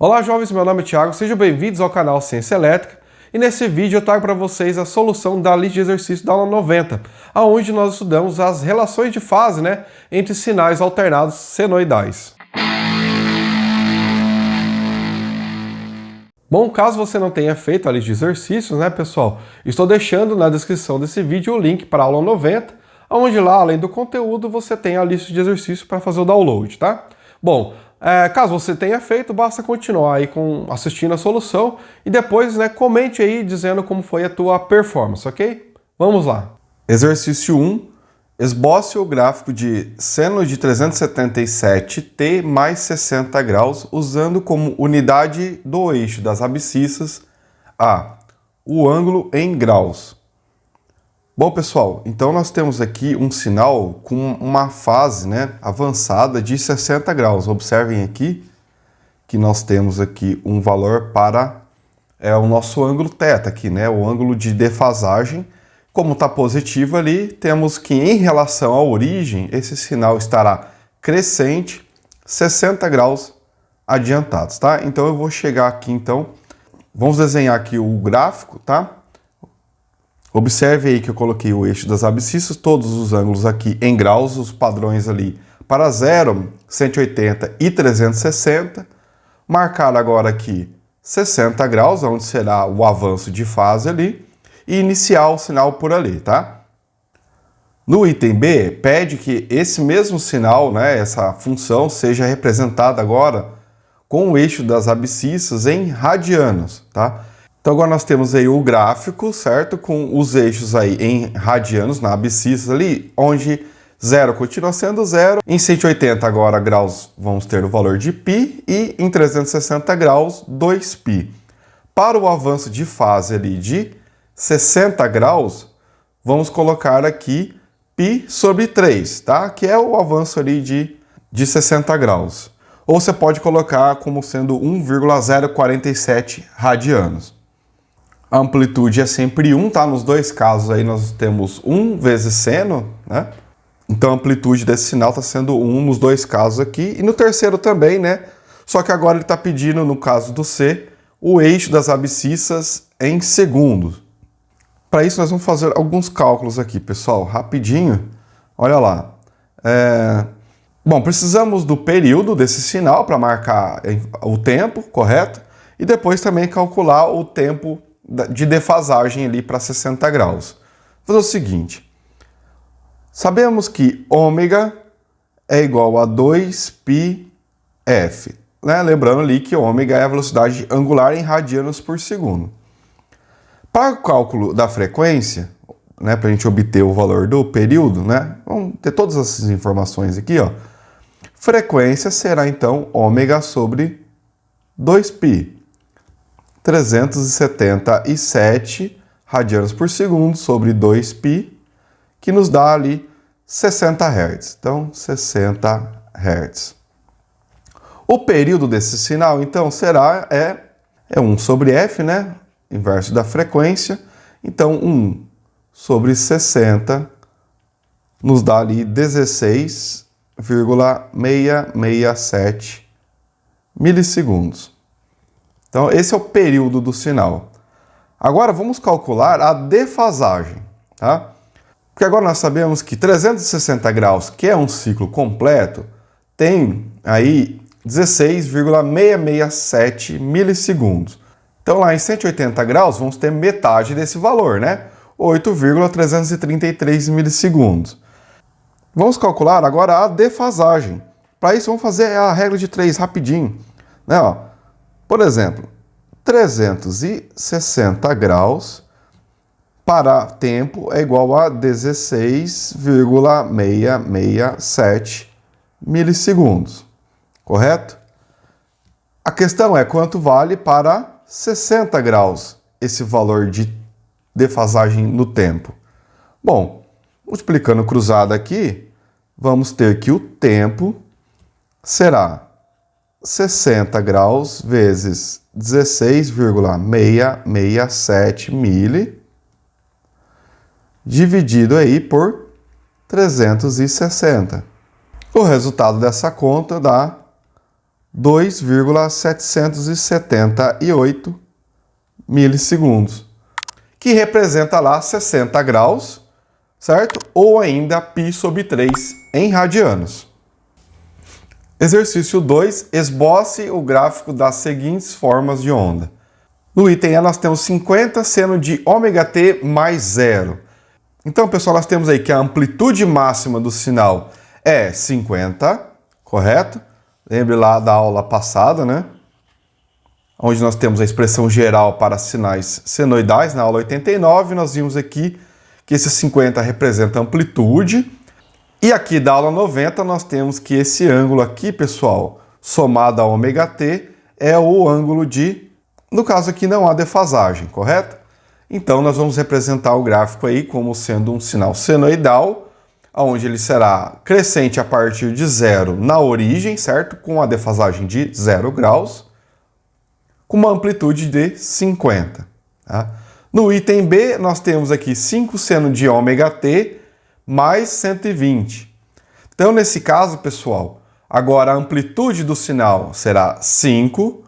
Olá jovens, meu nome é Thiago, sejam bem-vindos ao canal Ciência Elétrica e nesse vídeo eu trago para vocês a solução da lista de exercícios da aula 90, onde nós estudamos as relações de fase entre sinais alternados senoidais. Bom, caso você não tenha feito a lista de exercícios, pessoal, estou deixando na descrição desse vídeo o link para a aula 90, onde lá, além do conteúdo, você tem a lista de exercícios para fazer o download, tá? Bom, caso você tenha feito, basta continuar aí assistindo a solução e depois, comente aí dizendo como foi a tua performance, ok? Vamos lá. Exercício 1. Esboce o gráfico de seno de 377t mais 60 graus usando como unidade do eixo das abscissas o ângulo em graus. Bom, pessoal, então nós temos aqui um sinal com uma fase avançada de 60 graus. Observem aqui que nós temos aqui um valor para o nosso ângulo θ aqui, o ângulo de defasagem. Como está positivo ali, temos que em relação à origem, esse sinal estará crescente 60 graus adiantados, tá? Então eu vou chegar aqui, vamos desenhar aqui o gráfico, tá? Observe aí que eu coloquei o eixo das abscissas, todos os ângulos aqui em graus, os padrões ali para 0, 180 e 360. Marcar agora aqui 60 graus, onde será o avanço de fase ali, e iniciar o sinal por ali, tá? No item B, pede que esse mesmo sinal, essa função, seja representada agora com o eixo das abscissas em radianos, tá? Então agora nós temos aí o gráfico, certo? Com os eixos aí em radianos, na abscissa ali, onde 0 continua sendo 0. Em 180 agora graus vamos ter o valor de π e em 360 graus 2π. Para o avanço de fase ali de 60 graus, vamos colocar aqui π sobre 3, tá? Que é o avanço ali de 60 graus. Ou você pode colocar como sendo 1,047 radianos. A amplitude é sempre 1, tá? Nos dois casos aí nós temos 1 vezes seno, Então a amplitude desse sinal está sendo 1 nos dois casos aqui. E no terceiro também, Só que agora ele está pedindo, no caso do C, o eixo das abscissas em segundos. Para isso nós vamos fazer alguns cálculos aqui, pessoal, rapidinho. Olha lá. Bom, precisamos do período desse sinal para marcar o tempo, correto? E depois também calcular o tempo de defasagem ali para 60 graus. Vou fazer o seguinte. Sabemos que ômega é igual a 2πf. Lembrando ali que ômega é a velocidade angular em radianos por segundo. Para o cálculo da frequência, para a gente obter o valor do período, vamos ter todas essas informações aqui, ó. Frequência será então ômega sobre 2π. 377 radianos por segundo sobre 2π, que nos dá ali 60 Hz. Então, 60 Hz. O período desse sinal, então, será 1 sobre f, inverso da frequência. Então, 1 sobre 60 nos dá ali 16,667 milissegundos. Então, esse é o período do sinal. Agora, vamos calcular a defasagem, tá? Porque agora nós sabemos que 360 graus, que é um ciclo completo, tem aí 16,667 milissegundos. Então, lá em 180 graus, vamos ter metade desse valor, 8,333 milissegundos. Vamos calcular agora a defasagem. Para isso, vamos fazer a regra de 3 rapidinho. Por exemplo, 360 graus para tempo é igual a 16,667 milissegundos. Correto? A questão é quanto vale para 60 graus esse valor de defasagem no tempo. Bom, multiplicando cruzado aqui, vamos ter que o tempo será 60 graus vezes 16,667 mili dividido aí por 360. O resultado dessa conta dá 2,778 milissegundos, que representa lá 60 graus, certo? Ou ainda π sobre 3 em radianos. Exercício 2, esboce o gráfico das seguintes formas de onda. No item E nós temos 50 seno de ômega-t mais 0. Então, pessoal, nós temos aí que a amplitude máxima do sinal é 50, correto? Lembre lá da aula passada, né? Onde nós temos a expressão geral para sinais senoidais, na aula 89, nós vimos aqui que esse 50 representa a amplitude. E aqui da aula 90 nós temos que esse ângulo aqui, pessoal, somado a ômega-t, é o ângulo de... No caso aqui não há defasagem, correto? Então nós vamos representar o gráfico aí como sendo um sinal senoidal, onde ele será crescente a partir de 0 na origem, certo? Com a defasagem de 0 graus, com uma amplitude de 50. Tá? No item B, nós temos aqui 5 seno de ômega-t mais 120. Então, nesse caso, pessoal, agora a amplitude do sinal será 5,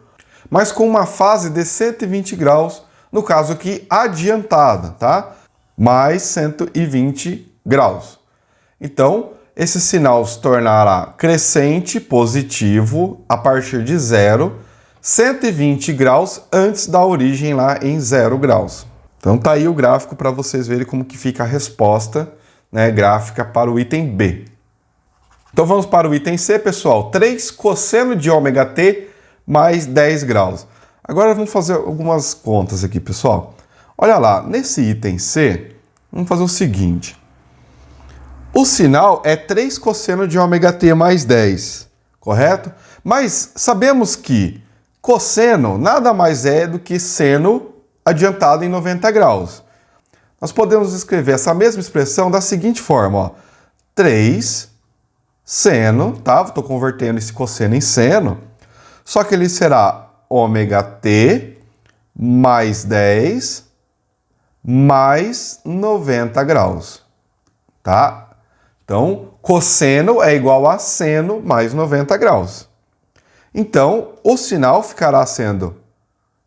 mas com uma fase de 120 graus, no caso aqui adiantada, tá? Mais 120 graus. Então, esse sinal se tornará crescente positivo a partir de 0, 120 graus antes da origem lá em 0 graus. Então tá aí o gráfico para vocês verem como que fica a resposta, né, gráfica para o item B. Então vamos para o item C, pessoal. 3 cosseno de ômega-t mais 10 graus. Agora vamos fazer algumas contas aqui, pessoal. Olha lá, nesse item C, vamos fazer o seguinte. O sinal é 3 cosseno de ômega-t mais 10, correto? Mas sabemos que cosseno nada mais é do que seno adiantado em 90 graus. Nós podemos escrever essa mesma expressão da seguinte forma, ó. 3 seno, tá? Estou convertendo esse cosseno em seno, só que ele será ômega-t mais 10 mais 90 graus, tá? Então, cosseno é igual a seno mais 90 graus. Então, o sinal ficará sendo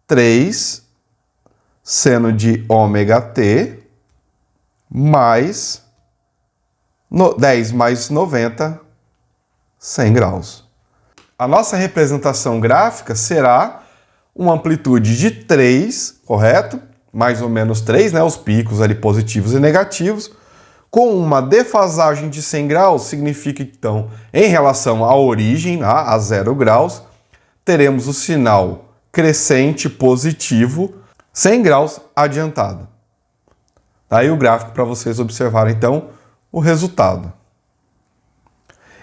3 seno de ômega-t mais 10 mais 90, 100 graus. A nossa representação gráfica será uma amplitude de 3, correto? Mais ou menos 3, né? Os picos ali positivos e negativos, com uma defasagem de 100 graus, significa então, em relação à origem, a 0 graus, teremos o sinal crescente positivo, 100 graus adiantado. Aí o gráfico para vocês observarem então o resultado.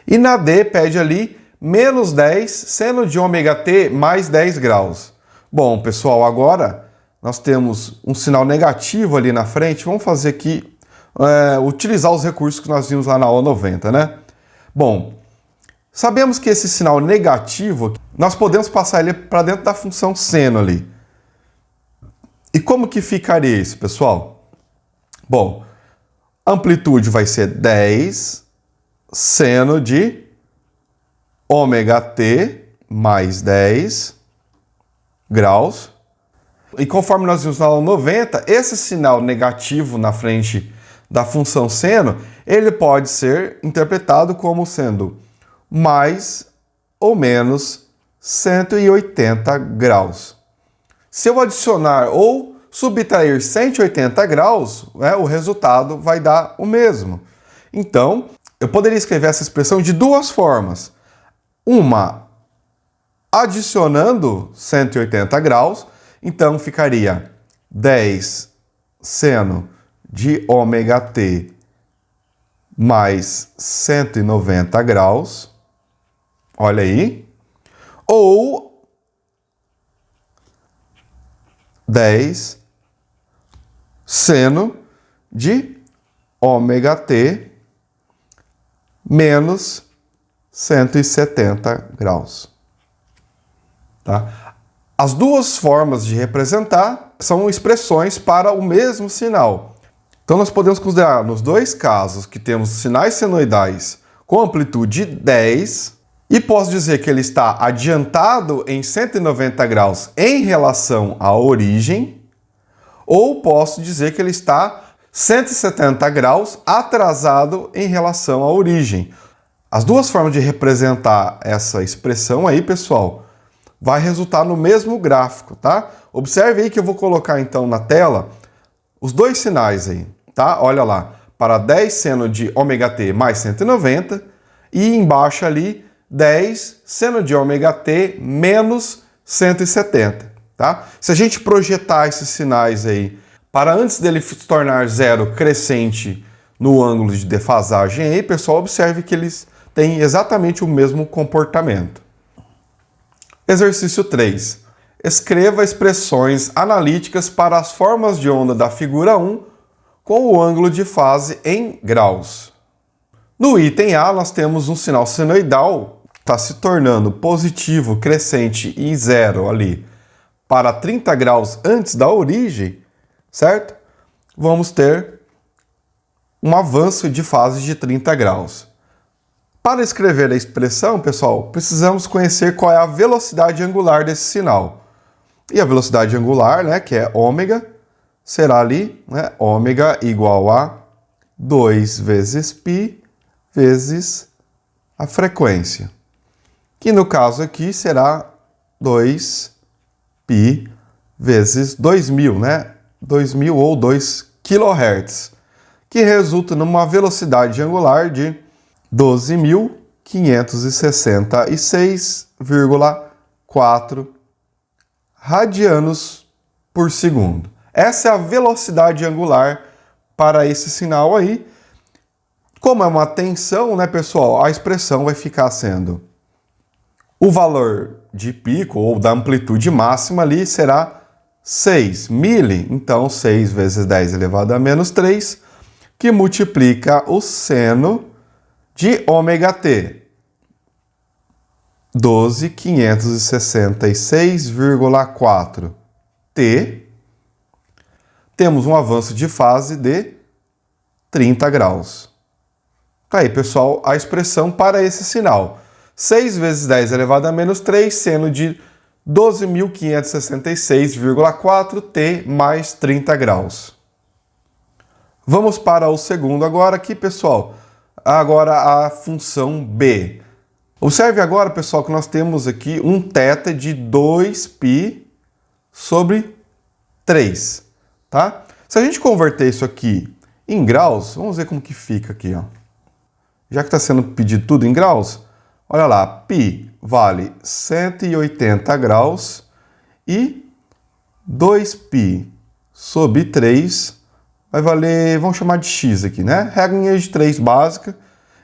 E na D pede ali menos 10 seno de ômega-t mais 10 graus. Bom, pessoal, agora nós temos um sinal negativo ali na frente. Vamos fazer aqui, utilizar os recursos que nós vimos lá na aula 90, né? Bom, sabemos que esse sinal negativo, nós podemos passar ele para dentro da função seno ali. E como que ficaria isso, pessoal? Bom, a amplitude vai ser 10 seno de ômega-t mais 10 graus. E conforme nós vimos na aula 90, esse sinal negativo na frente da função seno, ele pode ser interpretado como sendo mais ou menos 180 graus. Se eu adicionar ou subtrair 180 graus, o resultado vai dar o mesmo. Então, eu poderia escrever essa expressão de duas formas. Uma, adicionando 180 graus, então ficaria 10 seno de ômega-t mais 190 graus. Olha aí. Ou 10 seno de ômega-t menos 170 graus. Tá? As duas formas de representar são expressões para o mesmo sinal. Então nós podemos considerar nos dois casos que temos sinais senoidais com amplitude 10 E posso dizer que ele está adiantado em 190 graus em relação à origem, ou posso dizer que ele está 170 graus atrasado em relação à origem. As duas formas de representar essa expressão aí, pessoal, vai resultar no mesmo gráfico, tá? Observe aí que eu vou colocar então na tela os dois sinais aí, tá? Olha lá, para 10 seno de ômega t mais 190 e embaixo ali 10 seno de ômega t menos 170, tá? Se a gente projetar esses sinais aí para antes dele se tornar zero crescente no ângulo de defasagem aí, pessoal, observe que eles têm exatamente o mesmo comportamento. Exercício 3. Escreva expressões analíticas para as formas de onda da figura 1 com o ângulo de fase em graus. No item A, nós temos um sinal senoidal que está se tornando positivo, crescente e zero ali para 30 graus antes da origem, certo? Vamos ter um avanço de fase de 30 graus. Para escrever a expressão, pessoal, precisamos conhecer qual é a velocidade angular desse sinal. E a velocidade angular, né, que é ômega, será ali, né, ômega igual a 2 vezes π vezes a frequência. Que no caso aqui será 2π vezes 2000, né? 2000 ou 2 kHz, que resulta numa velocidade angular de 12.566,4 radianos por segundo. Essa é a velocidade angular para esse sinal aí. Como é uma tensão, né, pessoal, a expressão vai ficar sendo o valor de pico ou da amplitude máxima ali será 6 mili, então 6 vezes 10 elevado a menos 3, que multiplica o seno de ômega t, 12.566,4 t. Temos um avanço de fase de 30 graus. Tá aí, pessoal, a expressão para esse sinal. 6 vezes 10 elevado a menos 3, seno de 12.566,4 t mais 30 graus. Vamos para o segundo agora aqui, pessoal. Agora a função b. Observe agora, pessoal, que nós temos aqui um θ de 2π sobre 3, tá? Se a gente converter isso aqui em graus, vamos ver como que fica aqui, ó. Já que está sendo pedido tudo em graus, olha lá, π vale 180 graus e 2π sobre 3 vai valer, vamos chamar de x aqui, né? Regrinha de 3 básica.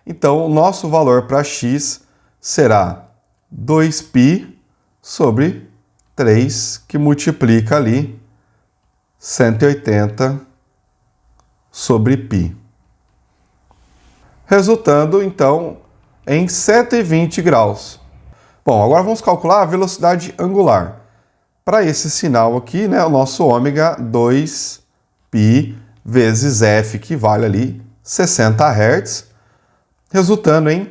Então, o nosso valor para x será 2π sobre 3, que multiplica ali 180 sobre π. Resultando, então, em 120 graus. Bom, agora vamos calcular a velocidade angular. Para esse sinal aqui, né, o nosso ômega 2π vezes f, que vale ali 60 Hz, resultando em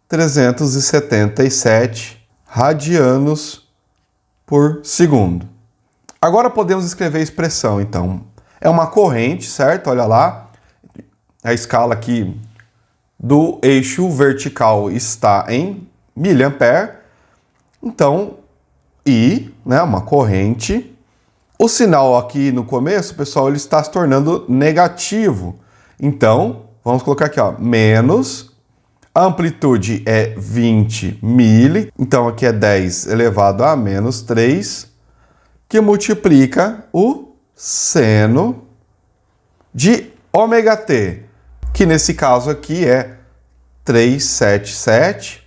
377 radianos por segundo. Agora podemos escrever a expressão, então. É uma corrente, certo? Olha lá, a escala aqui do eixo vertical está em miliampere. Então, I, né, uma corrente. O sinal aqui no começo, pessoal, ele está se tornando negativo. Então, vamos colocar aqui, ó, menos. A amplitude é 20 mili. Então, aqui é 10 elevado a menos 3, que multiplica o seno de ômega t, que nesse caso aqui é 377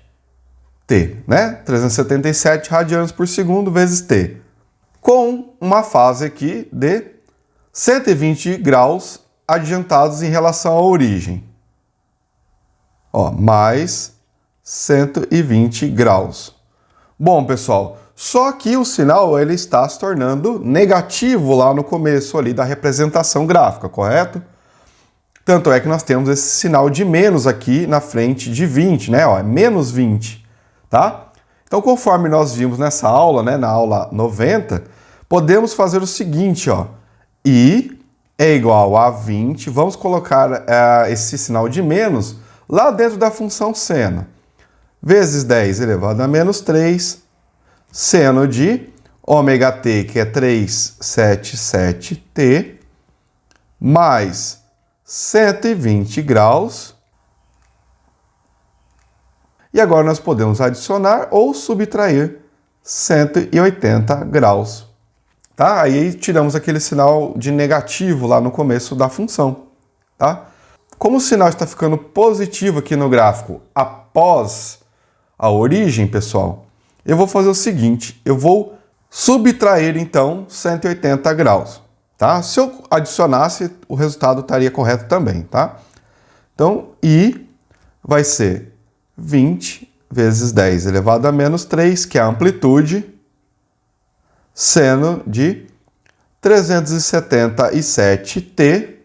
t, né? 377 radianos por segundo vezes t, com uma fase aqui de 120 graus adiantados em relação à origem. Ó, mais 120 graus. Bom, pessoal, só que o sinal ele está se tornando negativo lá no começo ali da representação gráfica, correto? Tanto é que nós temos esse sinal de menos aqui na frente de 20, né? Ó, é menos 20. tá? Então, conforme nós vimos nessa aula, né, na aula 90, podemos fazer o seguinte, ó. I é igual a 20, vamos colocar esse sinal de menos lá dentro da função seno. Vezes 10 elevado a menos 3, seno de ômega t, que é 377t, mais 120 graus. E agora nós podemos adicionar ou subtrair 180 graus. Tá? Aí tiramos aquele sinal de negativo lá no começo da função. Tá? Como o sinal está ficando positivo aqui no gráfico após a origem, pessoal, eu vou fazer o seguinte, eu vou subtrair então 180 graus. Tá? Se eu adicionasse, o resultado estaria correto também. Tá? Então, I vai ser 20 vezes 10 elevado a menos 3, que é a amplitude, seno de 377t,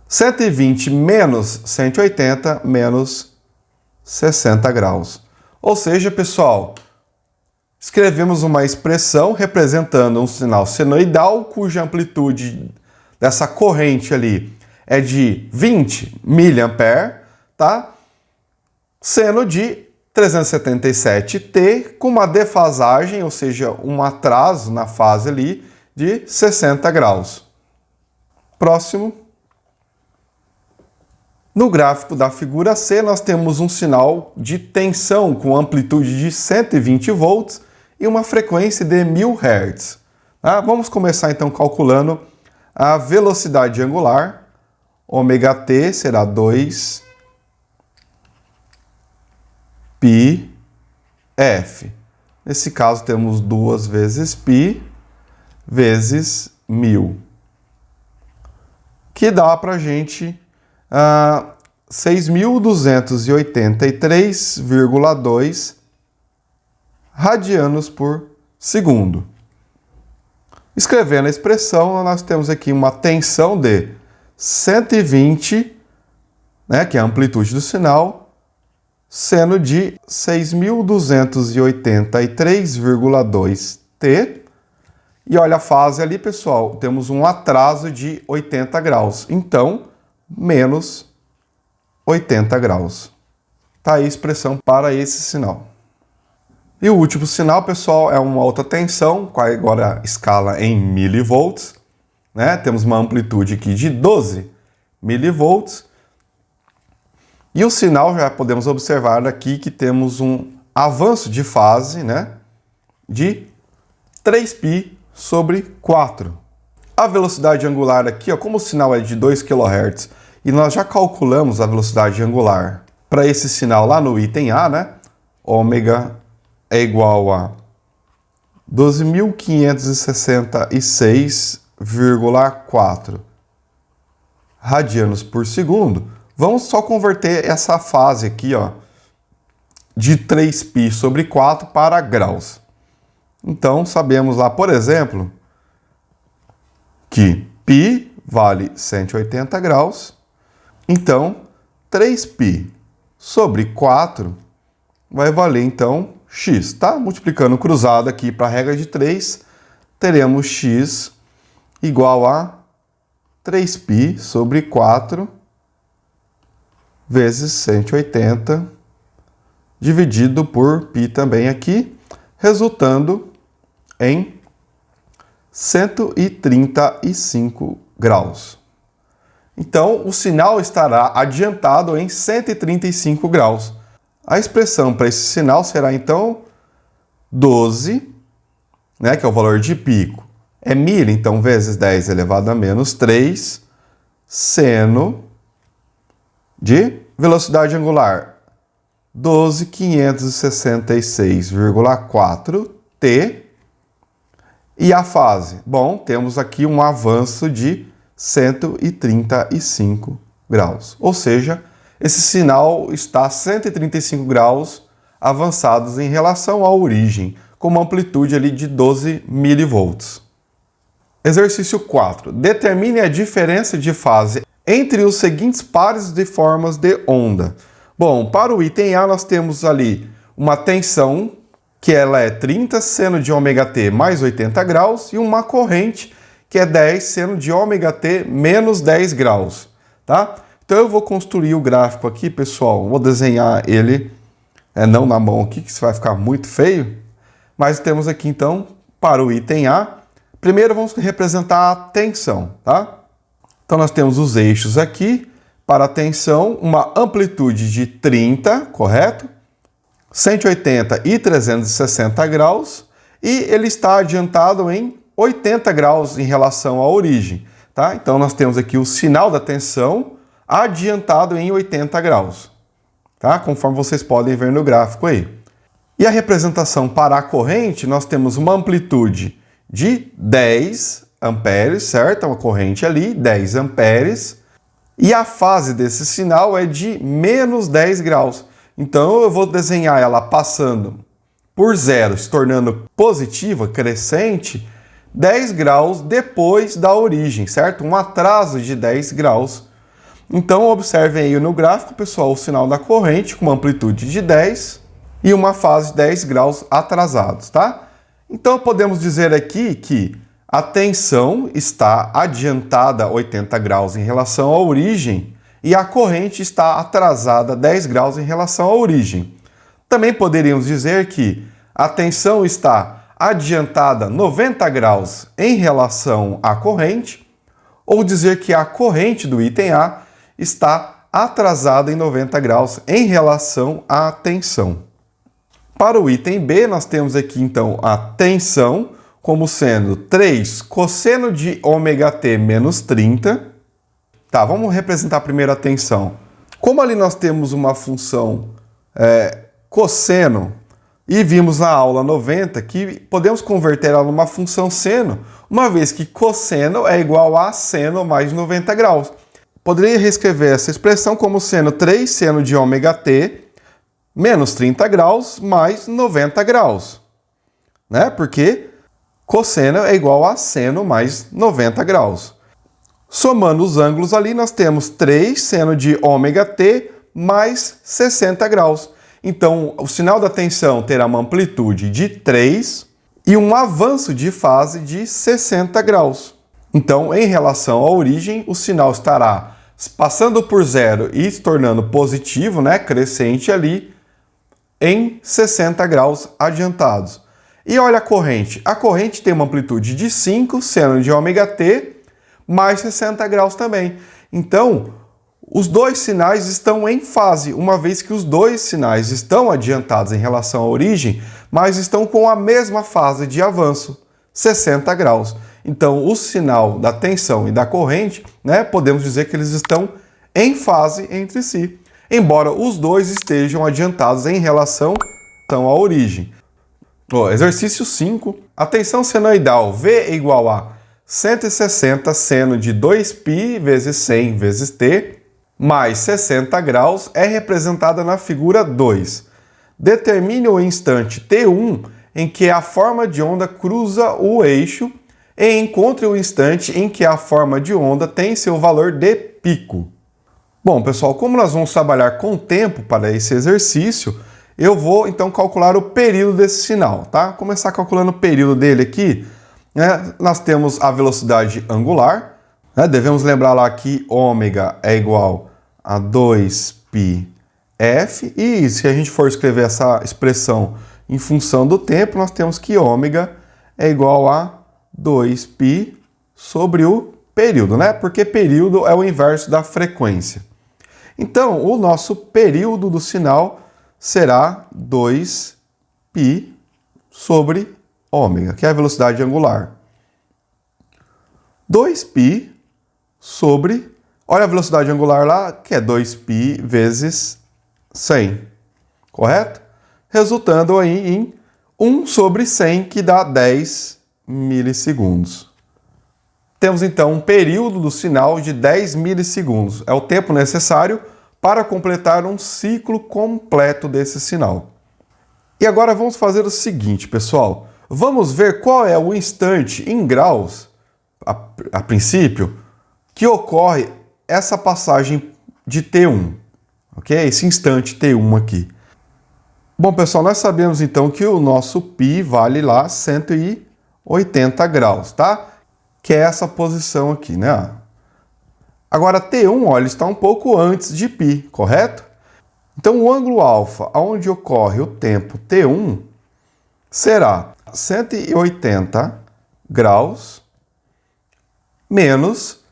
120 menos 180 menos 60 graus. Ou seja, pessoal, escrevemos uma expressão representando um sinal senoidal, cuja amplitude dessa corrente ali é de 20 mA, tá? Seno de 377t com uma defasagem, ou seja, um atraso na fase ali de 60 graus. Próximo. No gráfico da figura C, nós temos um sinal de tensão com amplitude de 120 volts e uma frequência de 1000 Hz. Tá? Vamos começar então calculando a velocidade angular. Ômega t será 2 πf. Nesse caso temos 2 vezes π vezes 1000, que dá para a gente 6.283,2 radianos por segundo. Escrevendo a expressão, nós temos aqui uma tensão de 120, né, que é a amplitude do sinal, seno de 6.283,2 t. E olha a fase ali, pessoal, temos um atraso de 80 graus. Então, menos 80 graus. Tá aí a expressão para esse sinal. E o último sinal, pessoal, é uma alta tensão, com agora escala em milivolts, né? Temos uma amplitude aqui de 12 milivolts. E o sinal, já podemos observar aqui que temos um avanço de fase, né, de 3π sobre 4. A velocidade angular aqui, ó, como o sinal é de 2 kHz e nós já calculamos a velocidade angular para esse sinal lá no item A, né? Ômega é igual a 12.566,4 radianos por segundo. Vamos só converter essa fase aqui, ó, de 3π sobre 4 para graus. Então, sabemos lá, por exemplo, que π vale 180 graus. Então, 3π sobre 4 vai valer, então, x, tá? Multiplicando cruzado aqui para a regra de 3, teremos x igual a 3π sobre 4 vezes 180, dividido por π também aqui, resultando em 135 graus. Então, o sinal estará adiantado em 135 graus. A expressão para esse sinal será, então, 12, né, que é o valor de pico, é 1000, então, vezes 10 elevado a menos 3, seno de velocidade angular 12.566,4 t. E a fase? Bom, temos aqui um avanço de 135 graus. Ou seja, esse sinal está a 135 graus avançados em relação à origem, com uma amplitude ali de 12 milivolts. Exercício 4. Determine a diferença de fase entre os seguintes pares de formas de onda. Bom, para o item A nós temos ali uma tensão que ela é 30 seno de ômega-t mais 80 graus e uma corrente que é 10 seno de ômega-t menos 10 graus, tá? Então eu vou construir o gráfico aqui, pessoal, vou desenhar ele, não na mão aqui, que isso vai ficar muito feio, mas temos aqui então, para o item A, primeiro vamos representar a tensão, tá? Então nós temos os eixos aqui, para a tensão, uma amplitude de 30, correto? 180 e 360 graus, e ele está adiantado em 80 graus em relação à origem, tá? Então nós temos aqui o sinal da tensão adiantado em 80 graus, tá? Conforme vocês podem ver no gráfico aí. E a representação para a corrente, nós temos uma amplitude de 10 amperes, certo? Uma corrente ali, 10 amperes, e a fase desse sinal é de menos 10 graus. Então eu vou desenhar ela passando por zero, se tornando positiva, crescente, 10 graus depois da origem, certo? Um atraso de 10 graus. Então observem aí no gráfico, pessoal, o sinal da corrente com uma amplitude de 10 e uma fase de 10 graus atrasados, tá? Então podemos dizer aqui que a tensão está adiantada 80 graus em relação à origem e a corrente está atrasada 10 graus em relação à origem. Também poderíamos dizer que a tensão está adiantada 90 graus em relação à corrente, ou dizer que a corrente do item A está atrasada em 90 graus em relação à tensão. Para o item B, nós temos aqui então a tensão como sendo 3 cosseno de ômega-t menos 30. Tá, vamos representar primeiro a tensão. Como ali nós temos uma função cosseno, e vimos na aula 90 que podemos converter ela numa função seno, uma vez que cosseno é igual a seno mais 90 graus. Poderia reescrever essa expressão como sendo 3 seno de ômega-t menos 30 graus mais 90 graus, né? Porque cosseno é igual a seno mais 90 graus. Somando os ângulos ali, nós temos 3 seno de ômega-t mais 60 graus. Então, o sinal da tensão terá uma amplitude de 3 e um avanço de fase de 60 graus. Então, em relação à origem, o sinal estará passando por zero e se tornando positivo, né, crescente ali, em 60 graus adiantados. E olha a corrente. A corrente tem uma amplitude de 5 seno de ômega-t mais 60 graus também. Então, os dois sinais estão em fase, uma vez que os dois sinais estão adiantados em relação à origem, mas estão com a mesma fase de avanço, 60 graus. Então, o sinal da tensão e da corrente, né, podemos dizer que eles estão em fase entre si, embora os dois estejam adiantados em relação à origem. Exercício 5. A tensão senoidal V é igual a 160 seno de 2π vezes 100 vezes t mais 60 graus é representada na figura 2. Determine o instante T1 em que a forma de onda cruza o eixo e encontre o instante em que a forma de onda tem seu valor de pico. Bom, pessoal, como nós vamos trabalhar com tempo para esse exercício, eu vou então calcular o período desse sinal, tá? Começar calculando o período dele aqui, né? Nós temos a velocidade angular, né? Devemos lembrar lá que ômega é igual a 2πf, e se a gente for escrever essa expressão em função do tempo, nós temos que ômega é igual a 2π sobre o período, né? Porque período é o inverso da frequência. Então, o nosso período do sinal será 2π sobre ômega, que é a velocidade angular. 2π sobre, olha a velocidade angular lá, que é 2π vezes 100, correto? Resultando aí em 1 sobre 100, que dá 10 milissegundos. Temos então um período do sinal de 10 milissegundos. É o tempo necessário para completar um ciclo completo desse sinal. E agora vamos fazer o seguinte, pessoal. Vamos ver qual é o instante em graus, a princípio, que ocorre essa passagem de T1. Ok? Esse instante T1 aqui. Bom, pessoal, nós sabemos então que o nosso π vale lá 180 graus, tá? Que é essa posição aqui, né? Agora, T1, ó, ele está um pouco antes de π, correto? Então, o ângulo alfa, onde ocorre o tempo T1, será 180 graus menos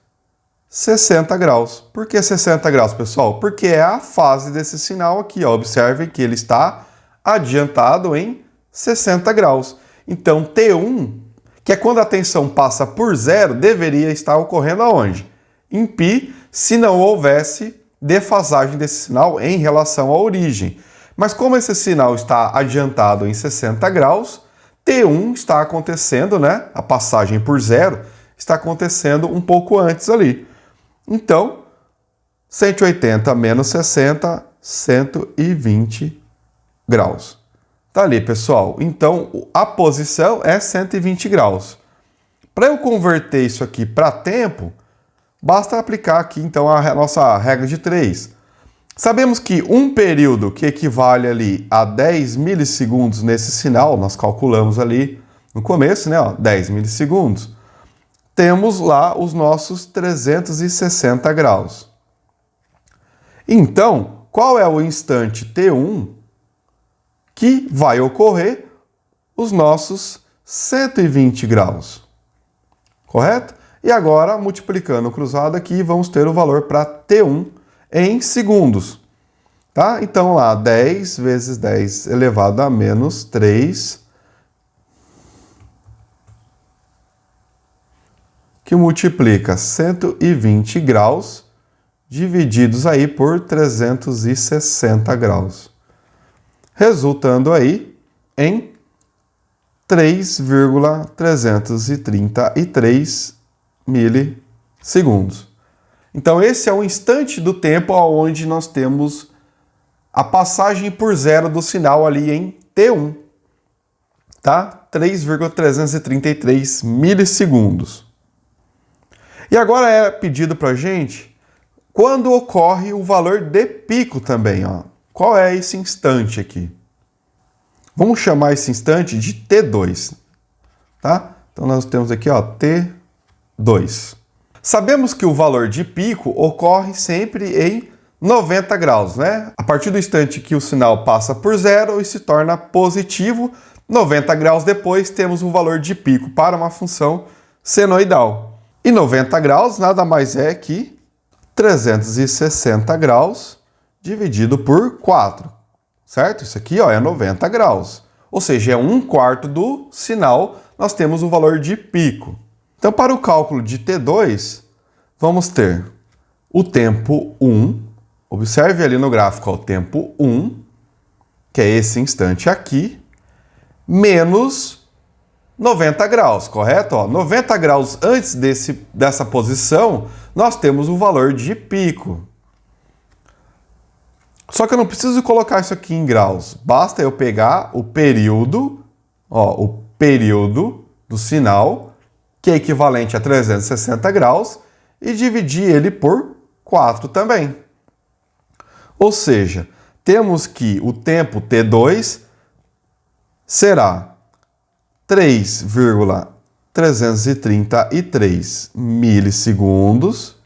60 graus. Por que 60 graus, pessoal? Porque é a fase desse sinal aqui, ó. Observem que ele está adiantado em 60 graus. Então, T1, que é quando a tensão passa por zero, deveria estar ocorrendo aonde? Em π, se não houvesse defasagem desse sinal em relação à origem. Mas como esse sinal está adiantado em 60 graus, T1 está acontecendo, né? A passagem por zero está acontecendo um pouco antes ali. Então, 180 menos 60, 120 graus. Tá ali, pessoal. Então, a posição é 120 graus. Para eu converter isso aqui para tempo, basta aplicar aqui, então, a nossa regra de 3. Sabemos que um período que equivale ali a 10 milissegundos nesse sinal, nós calculamos ali no começo, né, ó, 10 milissegundos, temos lá os nossos 360 graus. Então, qual é o instante T1 que vai ocorrer os nossos 120 graus? Correto? E agora, multiplicando o cruzado aqui, vamos ter o valor para T1 em segundos. Tá? Então, lá, 10 vezes 10 elevado a menos 3, que multiplica 120 graus, divididos aí por 360 graus. Resultando aí em 3,333 milissegundos. Então, esse é o instante do tempo onde nós temos a passagem por zero do sinal ali em T1. Tá? 3,333 milissegundos. E agora é pedido para a gente quando ocorre o valor de pico também. Ó. Qual é esse instante aqui? Vamos chamar esse instante de T2. Tá? Então nós temos aqui ó, T2. Sabemos que o valor de pico ocorre sempre em 90 graus, né? A partir do instante que o sinal passa por zero e se torna positivo, 90 graus depois temos o valor de pico para uma função senoidal. E 90 graus nada mais é que 360 graus dividido por 4, certo? Isso aqui ó, é 90 graus, ou seja, é 1/4 do sinal, nós temos o valor de pico. Então, para o cálculo de T2, vamos ter o tempo 1, observe ali no gráfico ó, o tempo 1, que é esse instante aqui, menos 90 graus, correto? Ó, 90 graus antes dessa posição, nós temos o valor de pico. Só que eu não preciso colocar isso aqui em graus. Basta eu pegar o período, ó, o período do sinal, que é equivalente a 360 graus, e dividir ele por 4 também. Ou seja, temos que o tempo T2 será 3,333 milissegundos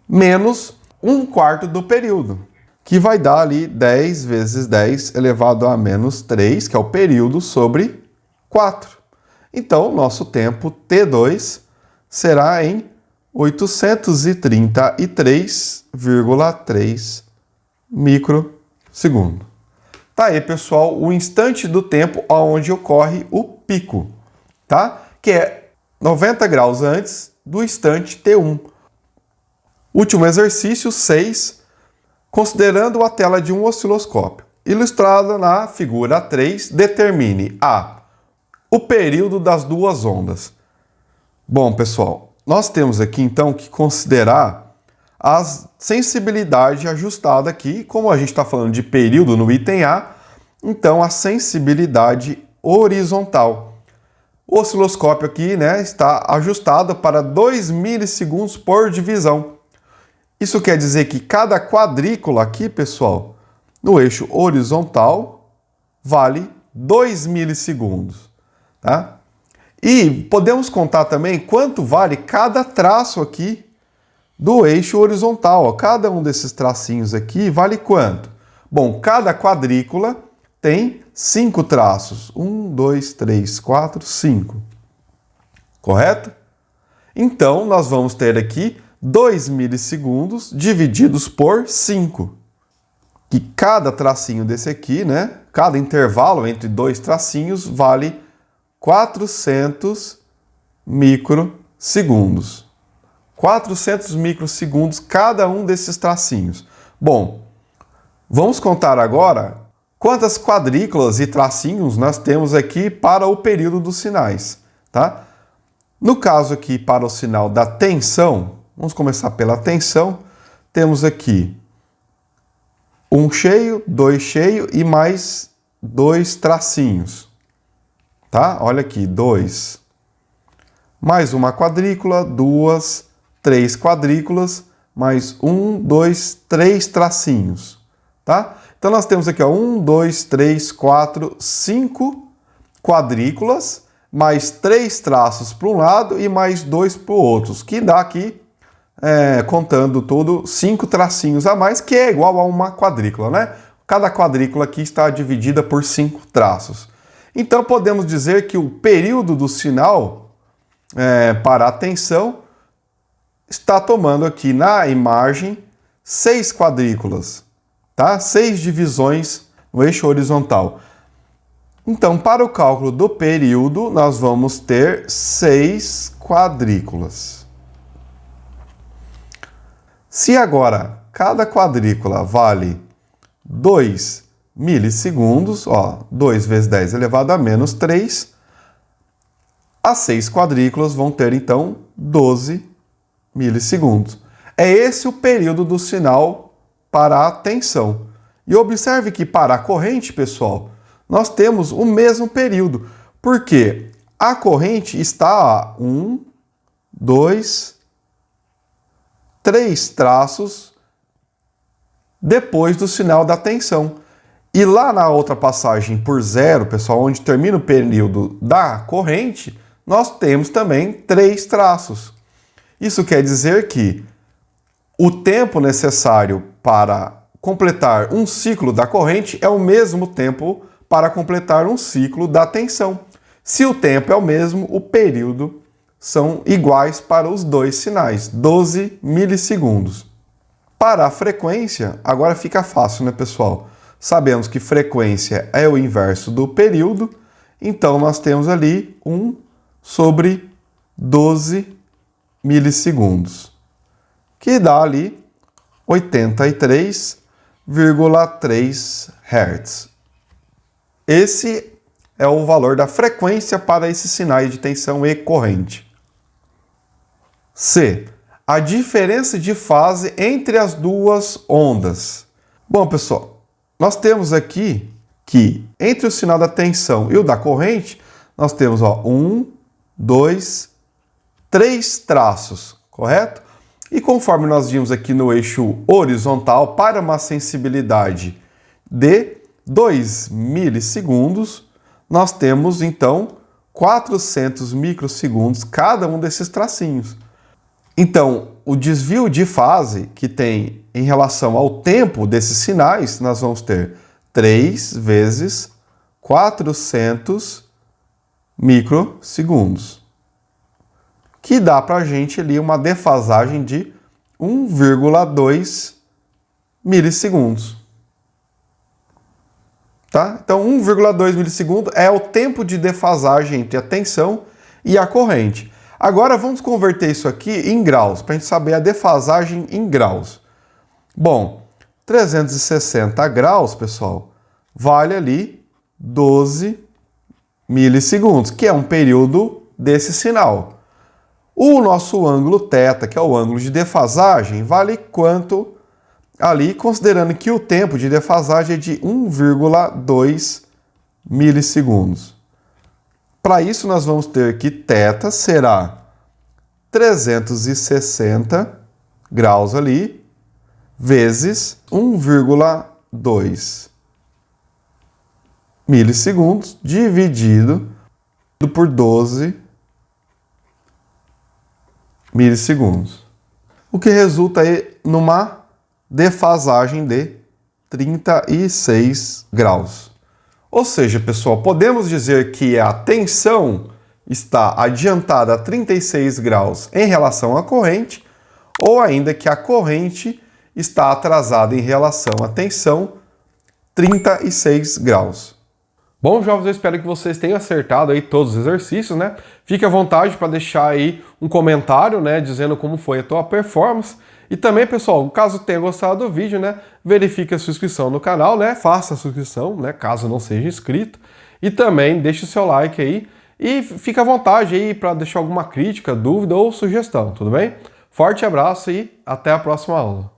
menos 1/4 do período, que vai dar ali 10 vezes 10 elevado a menos 3, que é o período, sobre 4. Então, nosso tempo T2 será em 833,3 microsegundos. Tá aí, pessoal, o instante do tempo onde ocorre o pico, tá? Que é 90 graus antes do instante T1. Último exercício 6, considerando a tela de um osciloscópio. Ilustrada na figura 3, determine o período das duas ondas. Bom, pessoal, nós temos aqui então que considerar a sensibilidade ajustada aqui, como a gente está falando de período no item A, então a sensibilidade horizontal. O osciloscópio aqui, né, está ajustado para 2 milissegundos por divisão. Isso quer dizer que cada quadrícula aqui, pessoal, no eixo horizontal, vale 2 milissegundos, tá? E podemos contar também quanto vale cada traço aqui do eixo horizontal. Ó. Cada um desses tracinhos aqui vale quanto? Bom, cada quadrícula tem 5 traços. 1, 2, 3, 4, 5. Correto? Então, nós vamos ter aqui 2 milissegundos divididos por 5. Que cada tracinho desse aqui, né? Cada intervalo entre dois tracinhos vale 400 microsegundos. 400 microsegundos cada um desses tracinhos. Bom, vamos contar agora quantas quadrículas e tracinhos nós temos aqui para o período dos sinais, tá? No caso aqui, para o sinal da tensão, vamos começar pela tensão, temos aqui um cheio, dois cheio e mais 2 tracinhos, tá? Olha aqui, 2. Mais uma quadrícula, 2, 3 quadrículas, mais 1, 2, 3 tracinhos, tá? Então nós temos aqui, ó, 1, 2, 3, 4, 5 quadrículas, mais 3 traços para um lado e mais 2 para o outro, que dá aqui, contando tudo, 5 tracinhos a mais, que é igual a uma quadrícula, né? Cada quadrícula aqui está dividida por 5 traços. Então podemos dizer que o período do sinal para a tensão está tomando aqui na imagem 6 quadrículas, tá? 6 divisões no eixo horizontal. Então, para o cálculo do período, nós vamos ter 6 quadrículas. Se agora cada quadrícula vale 2 milissegundos, ó, 2 vezes 10 elevado a menos 3, as 6 quadrículas vão ter, então, 12 milissegundos. É esse o período do sinal para a tensão. E observe que para a corrente, pessoal, nós temos o mesmo período, porque a corrente está a 1, 2, 3 traços depois do sinal da tensão. E lá na outra passagem por 0, pessoal, onde termina o período da corrente, nós temos também 3 traços. Isso quer dizer que o tempo necessário para completar um ciclo da corrente é o mesmo tempo para completar um ciclo da tensão. Se o tempo é o mesmo, o período são iguais para os dois sinais, 12 milissegundos. Para a frequência, agora fica fácil, né, pessoal? Sabemos que frequência é o inverso do período, então nós temos ali 1 sobre 12 milissegundos, que dá ali 83,3 Hz. Esse é o valor da frequência para esses sinais de tensão e corrente. C. A diferença de fase entre as duas ondas. Bom, pessoal, nós temos aqui que entre o sinal da tensão e o da corrente, nós temos 1, 2, 3 traços, correto? E conforme nós vimos aqui no eixo horizontal, para uma sensibilidade de 2 milissegundos, nós temos então 400 microsegundos cada um desses tracinhos. Então, o desvio de fase que tem em relação ao tempo desses sinais, nós vamos ter 3 vezes 400 microsegundos, que dá para a gente ali uma defasagem de 1,2 milissegundos. Tá? Então, 1,2 milissegundo é o tempo de defasagem entre a tensão e a corrente. Agora, vamos converter isso aqui em graus, para a gente saber a defasagem em graus. Bom, 360 graus, pessoal, vale ali 12 milissegundos, que é um período desse sinal. O nosso ângulo θ, que é o ângulo de defasagem, vale quanto ali, considerando que o tempo de defasagem é de 1,2 milissegundos. Para isso, nós vamos ter que θ será 360 graus ali, vezes 1,2 milissegundos dividido por 12 milissegundos. O que resulta aí numa defasagem de 36 graus. Ou seja, pessoal, podemos dizer que a tensão está adiantada a 36 graus em relação à corrente, ou ainda que a corrente está atrasada em relação à tensão 36 graus. Bom, jovens, eu espero que vocês tenham acertado aí todos os exercícios, né? Fique à vontade para deixar aí um comentário, né, dizendo como foi a tua performance. E também, pessoal, caso tenha gostado do vídeo, né, verifique a sua inscrição no canal, né? Faça a sua inscrição, né, caso não seja inscrito. E também deixe o seu like aí e fique à vontade aí para deixar alguma crítica, dúvida ou sugestão, tudo bem? Forte abraço e até a próxima aula.